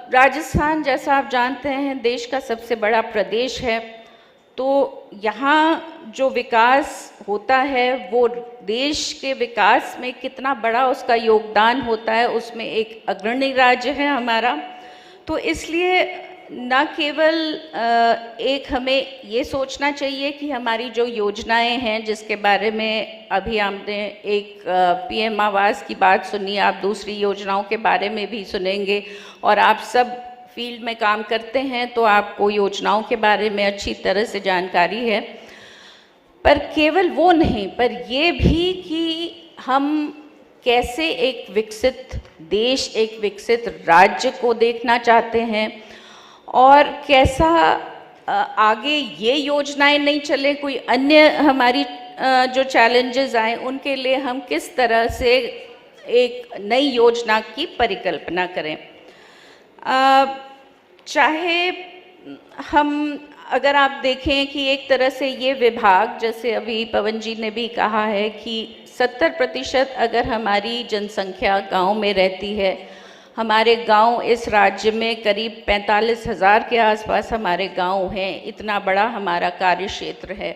राजस्थान, जैसा आप जानते हैं, देश का सबसे बड़ा प्रदेश है। तो यहाँ जो विकास होता है वो देश के विकास में कितना बड़ा उसका योगदान होता है, उसमें एक अग्रणी राज्य है हमारा। तो इसलिए न केवल एक हमें ये सोचना चाहिए कि हमारी जो योजनाएं हैं, जिसके बारे में अभी हमने एक पीएम आवास की बात सुनी, आप दूसरी योजनाओं के बारे में भी सुनेंगे, और आप सब फील्ड में काम करते हैं तो आपको योजनाओं के बारे में अच्छी तरह से जानकारी है। पर केवल वो नहीं, पर ये भी कि हम कैसे एक विकसित देश, एक विकसित राज्य को देखना चाहते हैं, और कैसा आगे ये योजनाएं नहीं चले, कोई अन्य हमारी जो चैलेंजेस आए उनके लिए हम किस तरह से एक नई योजना की परिकल्पना करें। चाहे हम, अगर आप देखें कि एक तरह से ये विभाग, जैसे अभी पवन जी ने भी कहा है कि 70% अगर हमारी जनसंख्या गांव में रहती है, हमारे गांव इस राज्य में करीब 45,000 के आसपास हमारे गांव हैं, इतना बड़ा हमारा कार्य क्षेत्र है।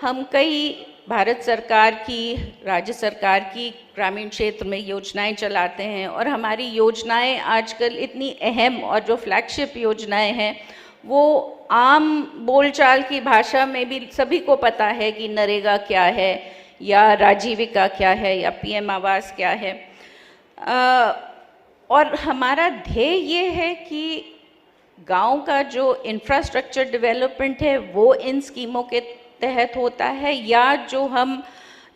हम कई भारत सरकार की, राज्य सरकार की ग्रामीण क्षेत्र में योजनाएं चलाते हैं, और हमारी योजनाएं आजकल इतनी अहम, और जो फ्लैगशिप योजनाएं हैं वो आम बोलचाल की भाषा में भी सभी को पता है कि नरेगा क्या है, या राजीविका क्या है, या पीएम आवास क्या है। और हमारा ध्येय ये है कि गांव का जो इंफ्रास्ट्रक्चर डेवलपमेंट है वो इन स्कीमों के तहत होता है, या जो हम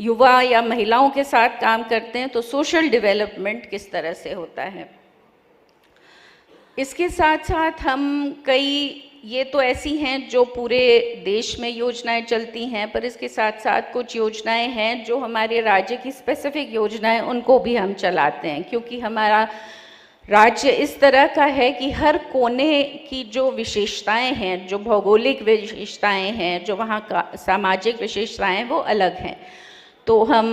युवा या महिलाओं के साथ काम करते हैं तो सोशल डेवलपमेंट किस तरह से होता है। इसके साथ साथ हम कई, ये तो ऐसी हैं जो पूरे देश में योजनाएं चलती हैं, पर इसके साथ साथ कुछ योजनाएं हैं जो हमारे राज्य की स्पेसिफिक योजनाएं, उनको भी हम चलाते हैं, क्योंकि हमारा राज्य इस तरह का है कि हर कोने की जो विशेषताएं हैं, जो भौगोलिक विशेषताएं हैं, जो वहाँ का सामाजिक विशेषताएं हैं, वो अलग हैं। तो हम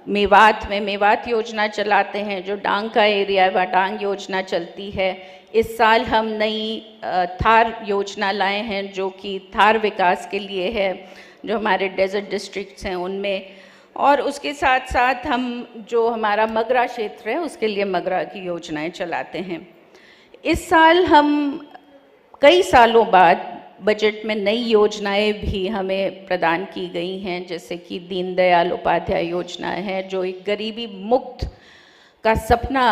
मेवात में मेवात योजना चलाते हैं, जो डांग का एरिया है वहाँ डांग योजना चलती है। इस साल हम नई थार योजना लाए हैं, जो कि थार विकास के लिए है, जो हमारे डेजर्ट डिस्ट्रिक्ट्स हैं उनमें। और उसके साथ साथ हम जो हमारा मगरा क्षेत्र है उसके लिए मगरा की योजनाएं चलाते हैं। इस साल हम कई सालों बाद बजट में नई योजनाएं भी हमें प्रदान की गई हैं, जैसे कि दीनदयाल उपाध्याय योजना है, जो एक गरीबी मुक्त का सपना